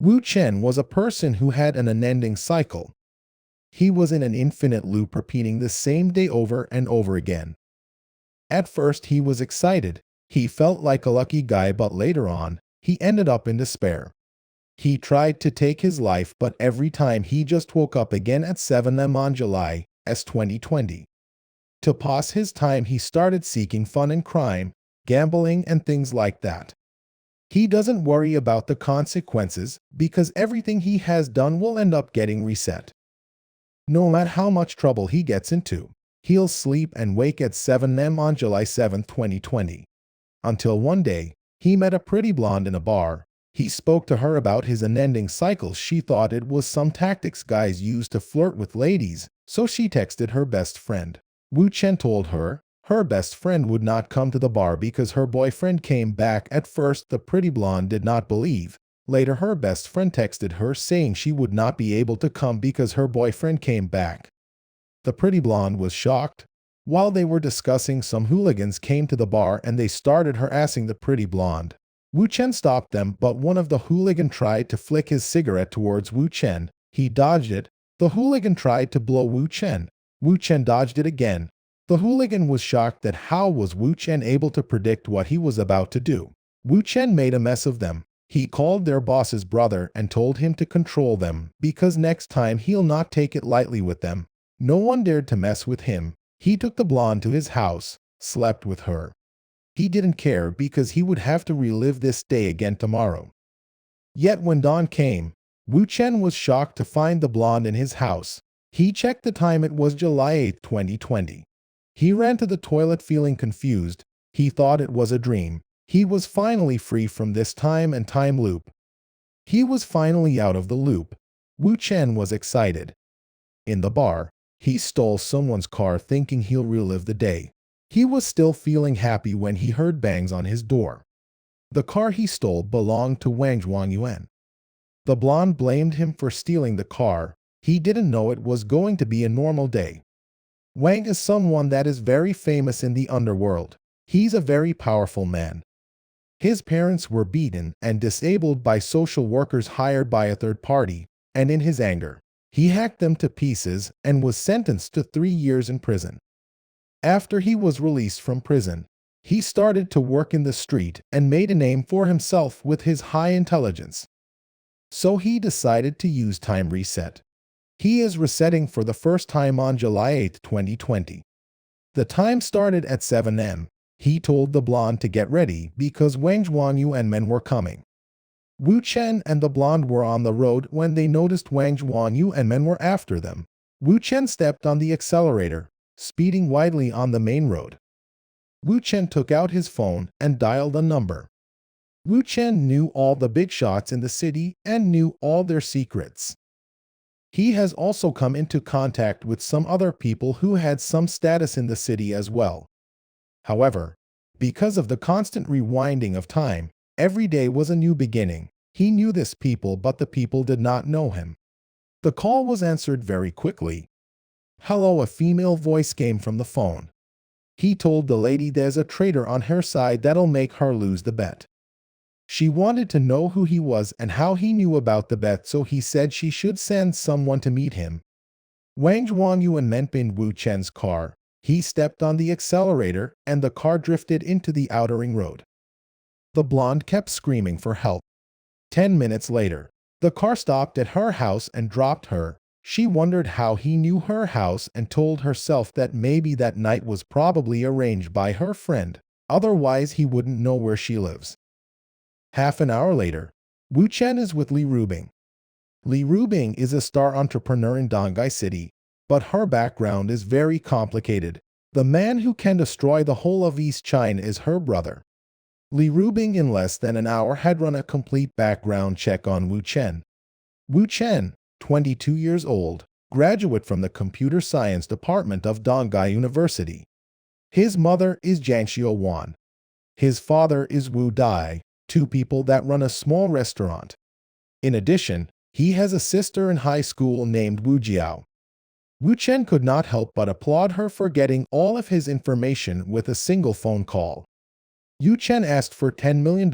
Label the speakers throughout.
Speaker 1: Wu Chen was a person who had an unending cycle. He was in an infinite loop repeating the same day over and over again. At first he was excited. He felt like a lucky guy, but later on, he ended up in despair. He tried to take his life, but every time he just woke up again at 7 a.m. on July 2020. To pass his time, he started seeking fun and crime, gambling and things like that. He doesn't worry about the consequences because everything he has done will end up getting reset. No matter how much trouble he gets into, he'll sleep and wake at 7 a.m. on July 7, 2020. Until one day, he met a pretty blonde in a bar. He spoke to her about his unending cycles. She thought it was some tactics guys use to flirt with ladies, so she texted her best friend. Wu Chen told her her best friend would not come to the bar because her boyfriend came back. At first, the pretty blonde did not believe. Later, her best friend texted her saying she would not be able to come because her boyfriend came back. The pretty blonde was shocked. While they were discussing, some hooligans came to the bar and they started harassing the pretty blonde. Wu Chen stopped them, but one of the hooligans tried to flick his cigarette towards Wu Chen. He dodged it. The hooligan tried to blow Wu Chen. Wu Chen dodged it again. The hooligan was shocked that how was Wu Chen able to predict what he was about to do. Wu Chen made a mess of them. He called their boss's brother and told him to control them because next time he'll not take it lightly with them. No one dared to mess with him. He took the blonde to his house, slept with her. He didn't care because he would have to relive this day again tomorrow. Yet when dawn came, Wu Chen was shocked to find the blonde in his house. He checked the time. It was July 8, 2020. He ran to the toilet feeling confused. He thought it was a dream. He was finally free from this time and time loop. He was finally out of the loop. Wu Chen was excited. In the bar, he stole someone's car thinking he'll relive the day. He was still feeling happy when he heard bangs on his door. The car he stole belonged to Wang Zhuangyuan. The blonde blamed him for stealing the car. He didn't know it was going to be a normal day. Wang is someone that is very famous in the underworld. He's a very powerful man. His parents were beaten and disabled by social workers hired by a third party, and in his anger, he hacked them to pieces and was sentenced to 3 years in prison. After he was released from prison, he started to work in the street and made a name for himself with his high intelligence. So he decided to use time reset. He is resetting for the first time on July 8, 2020. The time started at 7 a.m. He told the blonde to get ready because Wang Zhuanyu and men were coming. Wu Chen and the blonde were on the road when they noticed Wang Zhuanyu and men were after them. Wu Chen stepped on the accelerator, speeding widely on the main road. Wu Chen took out his phone and dialed a number. Wu Chen knew all the big shots in the city and knew all their secrets. He has also come into contact with some other people who had some status in the city as well. However, because of the constant rewinding of time, every day was a new beginning. He knew this people, but the people did not know him. The call was answered very quickly. Hello, a female voice came from the phone. He told the lady there's a traitor on her side that'll make her lose the bet. She wanted to know who he was and how he knew about the bet, so he said she should send someone to meet him. Wang Zhuangyuan mentioned Wu Chen's car. He stepped on the accelerator and the car drifted into the outer ring road. The blonde kept screaming for help. 10 minutes later, the car stopped at her house and dropped her. She wondered how he knew her house and told herself that maybe that night was probably arranged by her friend. Otherwise, he wouldn't know where she lives. Half an hour later, Wu Chen is with Li Rubing. Li Rubing is a star entrepreneur in Donghai City, but her background is very complicated. The man who can destroy the whole of East China is her brother. Li Rubing in less than an hour had run a complete background check on Wu Chen. Wu Chen, 22 years old, graduate from the computer science department of Donghai University. His mother is Jiang Xiaowan. His father is Wu Dai, two people that run a small restaurant. In addition, he has a sister in high school named Wu Jiao. Wu Chen could not help but applaud her for getting all of his information with a single phone call. Wu Chen asked for $10 million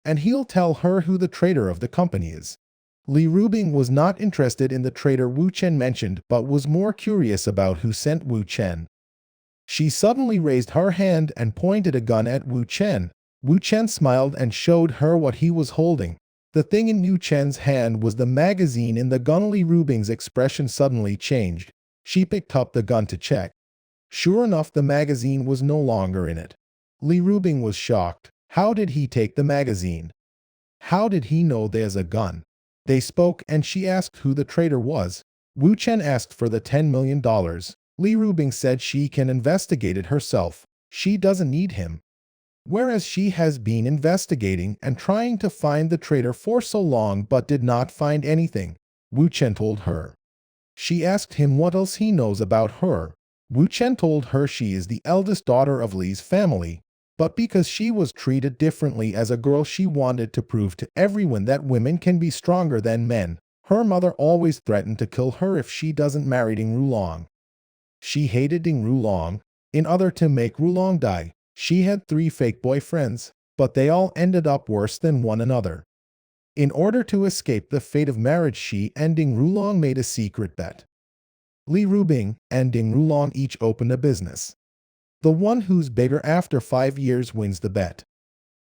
Speaker 1: and he'll tell her who the traitor of the company is. Li Rubing was not interested in the traitor Wu Chen mentioned but was more curious about who sent Wu Chen. She suddenly raised her hand and pointed a gun at Wu Chen. Wu Chen smiled and showed her what he was holding. The thing in Wu Chen's hand was the magazine in the gun. Li Rubing's expression suddenly changed. She picked up the gun to check. Sure enough, the magazine was no longer in it. Li Rubing was shocked. How did he take the magazine? How did he know there's a gun? They spoke and she asked who the traitor was. Wu Chen asked for the $10 million. Li Rubing said she can investigate it herself. She doesn't need him. Whereas she has been investigating and trying to find the traitor for so long but did not find anything, Wu Chen told her. She asked him what else he knows about her. Wu Chen told her she is the eldest daughter of Li's family, but because she was treated differently as a girl, she wanted to prove to everyone that women can be stronger than men. Her mother always threatened to kill her if she doesn't marry Ding Rulong. She hated Ding Rulong. In order to make Rulong die, she had 3 fake boyfriends, but they all ended up worse than one another. In order to escape the fate of marriage, she and Ding Rulong made a secret bet. Li Rubing and Ding Rulong each opened a business. The one who's bigger after 5 years wins the bet.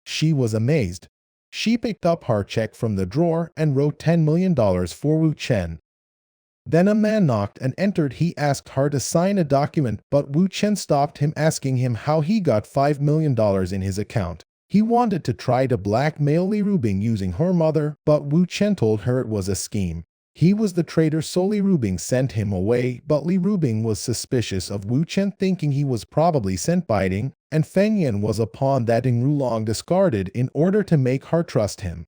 Speaker 1: She was amazed. She picked up her check from the drawer and wrote $10 million for Wu Chen. Then a man knocked and entered. He asked her to sign a document, but Wu Chen stopped him, asking him how he got $5 million in his account. He wanted to try to blackmail Li Rubing using her mother, but Wu Chen told her it was a scheme. He was the traitor, so Li Rubing sent him away, but Li Rubing was suspicious of Wu Chen, thinking he was probably sent by Ding, and Feng Yan was a pawn that Ding Rulong discarded in order to make her trust him.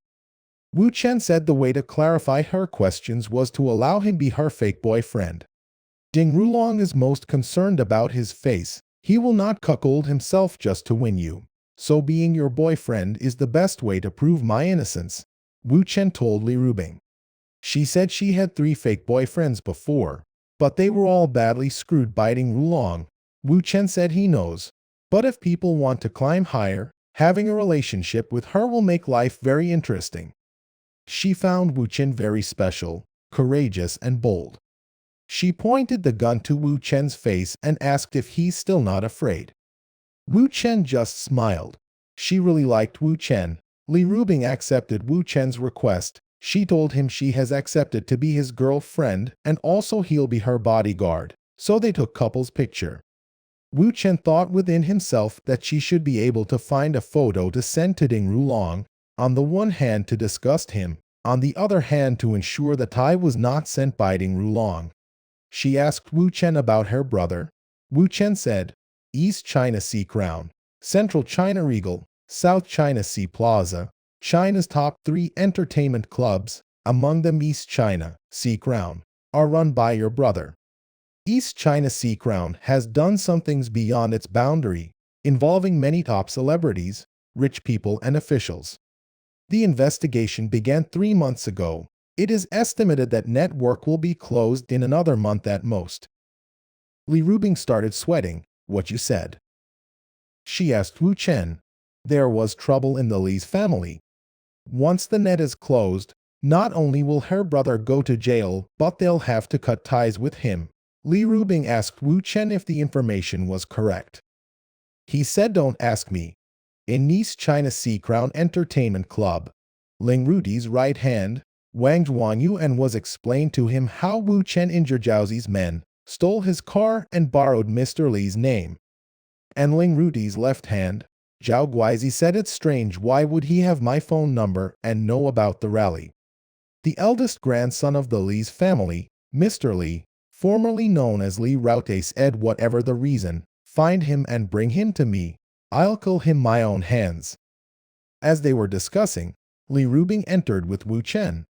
Speaker 1: Wu Chen said the way to clarify her questions was to allow him be her fake boyfriend. Ding Rulong is most concerned about his face. He will not cuckold himself just to win you. So being your boyfriend is the best way to prove my innocence, Wu Chen told Li Rubing. She said she had 3 fake boyfriends before, but they were all badly screwed by Ding Rulong. Wu Chen said he knows, but if people want to climb higher, having a relationship with her will make life very interesting. She found Wu Chen very special, courageous, and bold. She pointed the gun to Wu Chen's face and asked if he's still not afraid. Wu Chen just smiled. She really liked Wu Chen. Li Rubing accepted Wu Chen's request. She told him she has accepted to be his girlfriend and also he'll be her bodyguard. So they took couple's picture. Wu Chen thought within himself that she should be able to find a photo to send to Ding Rulong, on the one hand to disgust him, on the other hand to ensure that Tai was not sent by Ding Rulong. She asked Wu Chen about her brother. Wu Chen said, East China Sea Crown, Central China Regal, South China Sea Plaza, China's top 3 entertainment clubs, among them East China Sea Crown, are run by your brother. East China Sea Crown has done some things beyond its boundary, involving many top celebrities, rich people, and officials. The investigation began 3 months ago. It is estimated that network will be closed in another month at most. Li Rubing started sweating. What you said? She asked Wu Chen. There was trouble in the Li's family. Once the net is closed, not only will her brother go to jail, but they'll have to cut ties with him. Li Rubing asked Wu Chen if the information was correct. He said, don't ask me. In East China Sea Crown Entertainment Club, Ling Rudi's right hand, Wang Zhuangyu, and was explained to him how Wu Chen injured Zhao Zi's men, stole his car, and borrowed Mr. Li's name. And Ling Rudi's left hand, Zhao Guizi, said it's strange, why would he have my phone number and know about the rally? The eldest grandson of the Li's family, Mr. Li, formerly known as Li Raute, said whatever the reason, find him and bring him to me. I'll kill him my own hands. As they were discussing, Li Rubing entered with Wu Chen.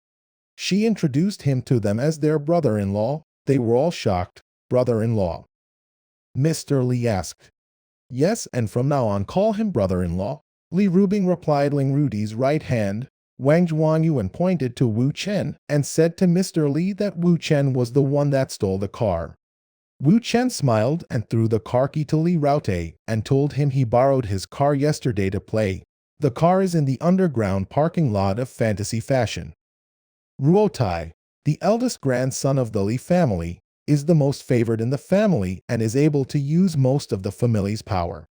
Speaker 1: She introduced him to them as their brother-in-law. They were all shocked. Brother-in-law? Mr. Li asked. Yes, and from now on call him brother-in-law. Li Rubing replied, Ling Rudi's right hand, Wang Zhuangyu, and pointed to Wu Chen and said to Mr. Li that Wu Chen was the one that stole the car. Wu Chen smiled and threw the car key to Li Raute and told him he borrowed his car yesterday to play. The car is in the underground parking lot of Fantasy Fashion. Ruotai, the eldest grandson of the Li family, is the most favored in the family and is able to use most of the family's power.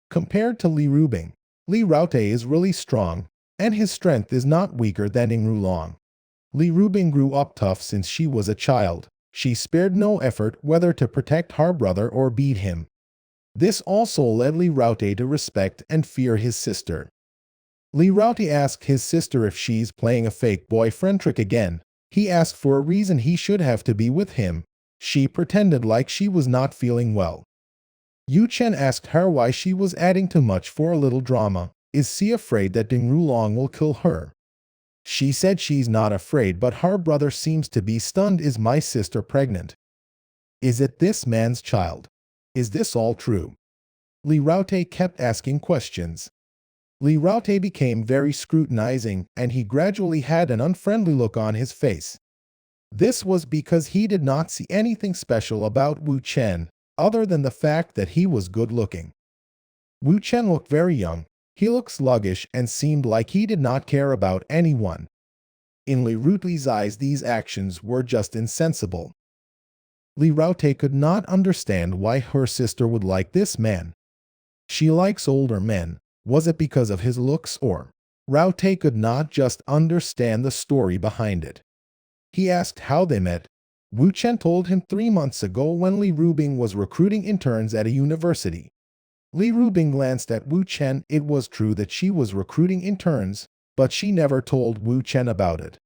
Speaker 1: Compared to Li Rubing, Li Raute is really strong, and his strength is not weaker than Ding Rulong. Li Rubing grew up tough since she was a child. She spared no effort whether to protect her brother or beat him. This also led Li Raute to respect and fear his sister. Li Raute asked his sister if she's playing a fake boyfriend trick again. He asked for a reason he should have to be with him. She pretended like she was not feeling well. Yu Chen asked her why she was adding too much for a little drama. Is she afraid that Ding Rulong will kill her? She said she's not afraid, but her brother seems to be stunned. Is my sister pregnant? Is it this man's child? Is this all true? Li Raute kept asking questions. Li Raute became very scrutinizing, and he gradually had an unfriendly look on his face. This was because he did not see anything special about Wu Chen, other than the fact that he was good-looking. Wu Chen looked very young. He looked sluggish and seemed like he did not care about anyone. In Li Raute's eyes, these actions were just insensible. Li Raute could not understand why her sister would like this man. She likes older men. Was it because of his looks or? Raute could not just understand the story behind it. He asked how they met. Wu Chen told him 3 months ago when Li Rubing was recruiting interns at a university. Li Rubing glanced at Wu Chen. It was true that she was recruiting interns, but she never told Wu Chen about it.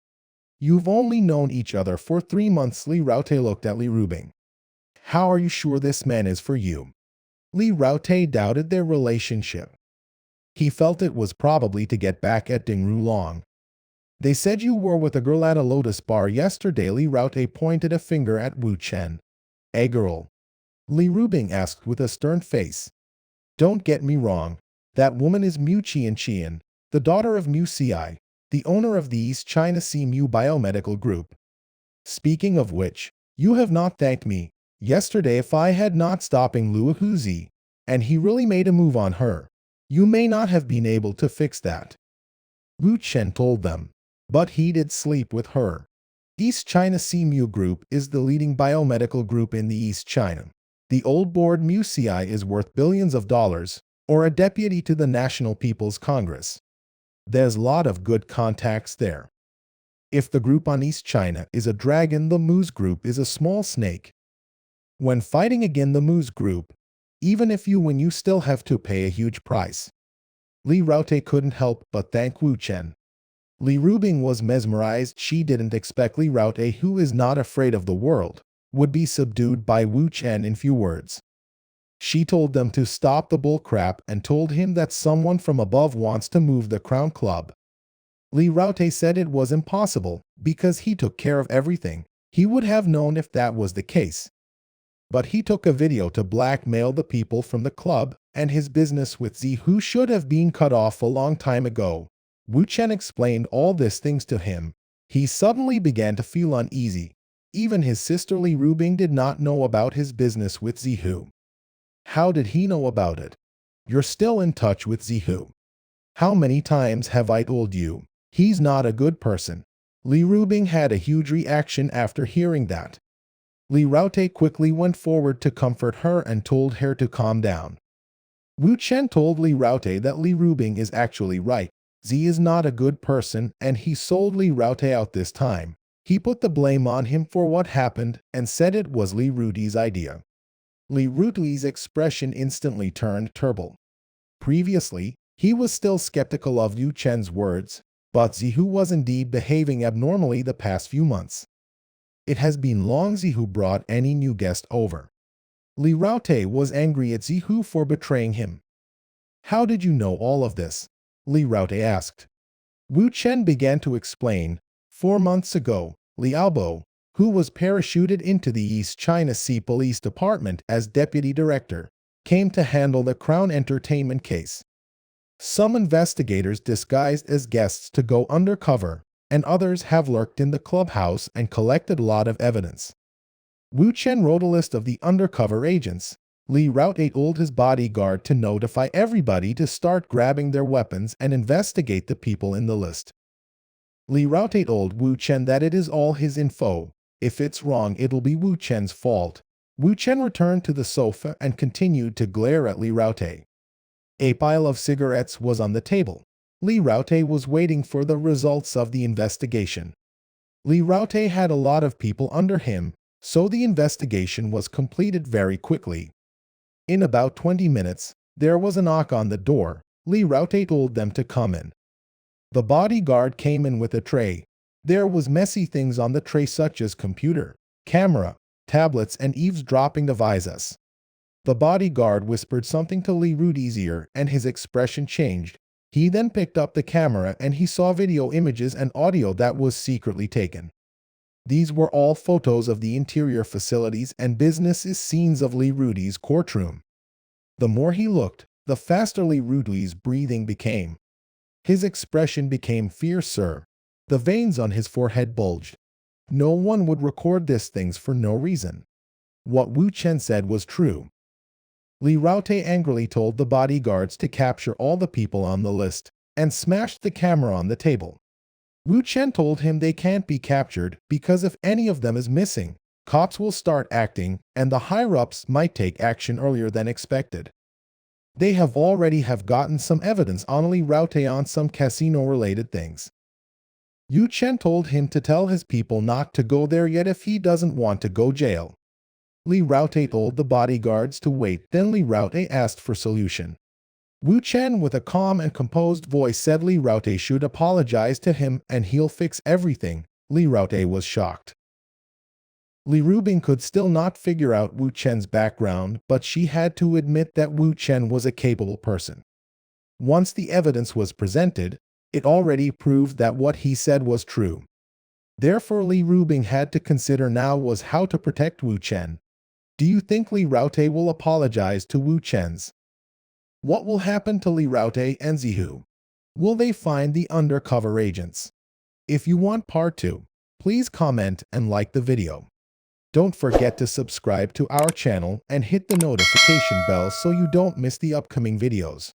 Speaker 1: You've only known each other for 3 months. Li Raute looked at Li Rubing. How are you sure this man is for you? Li Raute doubted their relationship. He felt it was probably to get back at Ding Rulong. They said you were with a girl at a Lotus bar yesterday. Li Raute pointed a finger at Wu Chen. A girl? Li Rubing asked with a stern face. Don't get me wrong. That woman is Mu Qian, the daughter of Mu Ci, the owner of the East China CMU Biomedical Group. Speaking of which, you have not thanked me. Yesterday, if I had not stopping Luo Huzi, and he really made a move on her, you may not have been able to fix that. Wu Chen told them. But he did sleep with her. East China CMU Group is the leading biomedical group in the East China. The old board Mu Ci is worth billions of dollars, or a deputy to the National People's Congress. There's a lot of good contacts there. If the group on East China is a dragon, the Mu's group is a small snake. When fighting against the Mu's group, even if you win, you still have to pay a huge price. Li Raute couldn't help but thank Wu Chen. Li Rubing was mesmerized. She didn't expect Li Raute, who is not afraid of the world, would be subdued by Wu Chen in few words. She told them to stop the bull crap and told him that someone from above wants to move the Crown Club. Li Raute said it was impossible because he took care of everything. He would have known if that was the case. But he took a video to blackmail the people from the club, and his business with Zihu should have been cut off a long time ago. Wu Chen explained all these things to him. He suddenly began to feel uneasy. Even his sister Li Rubing did not know about his business with Zihu. How did he know about it? You're still in touch with Zihu. How many times have I told you? He's not a good person. Li Rubing had a huge reaction after hearing that. Li Raute quickly went forward to comfort her and told her to calm down. Wu Chen told Li Raute that Li Rubing is actually right. Z is not a good person, and he sold Li Raute out this time. He put the blame on him for what happened and said it was Li Raute's idea. Li Raute's expression instantly turned turble. Previously, he was still skeptical of Wu Chen's words, but Zihu was indeed behaving abnormally the past few months. It has been long Zihu brought any new guest over. Li Raute was angry at Zihu for betraying him. How did you know all of this? Li Raute asked. Wu Chen began to explain. 4 months ago, Liao Bo, who was parachuted into the East China Sea Police Department as deputy director, came to handle the Crown Entertainment case. Some investigators disguised as guests to go undercover, and others have lurked in the clubhouse and collected a lot of evidence. Wu Chen wrote a list of the undercover agents. Li Raute told his bodyguard to notify everybody to start grabbing their weapons and investigate the people in the list. Li Raote told Wu Chen that it is all his info. If it's wrong, it'll be Wu Chen's fault. Wu Chen returned to the sofa and continued to glare at Li Raote. A pile of cigarettes was on the table. Li Raote was waiting for the results of the investigation. Li Raote had a lot of people under him, so the investigation was completed very quickly. In about 20 minutes, there was a knock on the door. Li Raote told them to come in. The bodyguard came in with a tray. There was messy things on the tray such as computer, camera, tablets, and eavesdropping devices. The bodyguard whispered something to Li Rudi's ear and his expression changed. He then picked up the camera and he saw video images and audio that was secretly taken. These were all photos of the interior facilities and businesses scenes of Li Rudi's courtroom. The more he looked, the faster Li Rudi's breathing became. His expression became fiercer. The veins on his forehead bulged. No one would record these things for no reason. What Wu Chen said was true. Li Raote angrily told the bodyguards to capture all the people on the list and smashed the camera on the table. Wu Chen told him they can't be captured because if any of them is missing, cops will start acting and the higher-ups might take action earlier than expected. They have already gotten some evidence on Li Raote on some casino-related things. Wu Chen told him to tell his people not to go there yet if he doesn't want to go jail. Li Raote told the bodyguards to wait, then Li Raote asked for solution. Wu Chen with a calm and composed voice said Li Raote should apologize to him and he'll fix everything. Li Raote was shocked. Li Rubing could still not figure out Wu Chen's background, but she had to admit that Wu Chen was a capable person. Once the evidence was presented, it already proved that what he said was true. Therefore, Li Rubing had to consider now was how to protect Wu Chen. Do you think Li Raote will apologize to Wu Chen's? What will happen to Li Raote and Zihu? Will they find the undercover agents? If you want part 2, please comment and like the video. Don't forget to subscribe to our channel and hit the notification bell so you don't miss the upcoming videos.